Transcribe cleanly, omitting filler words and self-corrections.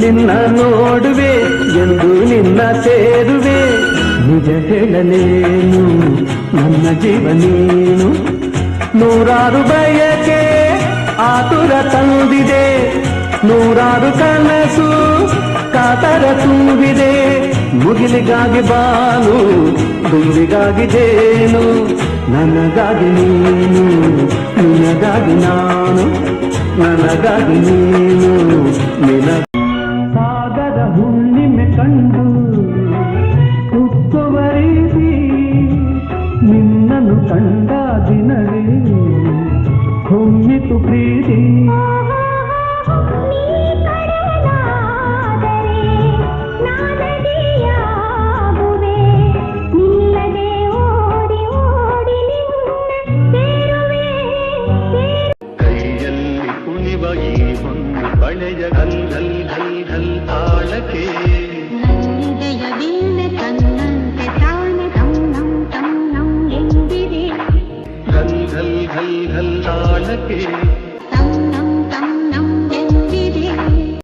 ನಿನ್ನ ನೋಡುವೆ ಎಂದು ನಿನ್ನ ಸೇರುವೆ ನಿಜ ಹೇಳಲೇನು ನನ್ನ ಜೀವ ನೀನು ನೂರಾರು ಬಯಕೆ ಆತುರ ತಂದಿದೆ ನೂರಾರು ಕನಸು ಕಾತರ ತುಂಬಿದೆ ಮುಗಿಲಿಗಾಗಿ ಬಾನು ದುಂಬಿಗಾಗಿ ಜೇನು ನನಗಾಗಿ ನೀನು ನಿನಗಾಗಿ ನಾನು ನನಗಾಗಿ ನೀನು ನಿನ ಸಾಗರ ಹುಣ್ಣಿಮೆ ಕಂಡು ಹುಟ್ಟುವ ರೀತಿ ನಿನ್ನನ್ನು ಕಂಡ ದಿನವೇ ಹೊಮ್ಮಿತು ಪ್ರೀತಿ ಬಳೆಯ ಘಲ್ ಘಲ್ ಘಲ್ ಘಲ್ ತಾಳಕ್ಕೆ ನಂದೆಯ ವೀಣೆ ತನ್ನಂತೆ ತಾನೆ ತಂ ನಂ ತಂ ನಂ ಎಂದಿದೆ ಘಲ್ ಘಲ್ ಘಲ್ ಘಲ್ ತಾಳಕ್ಕೆ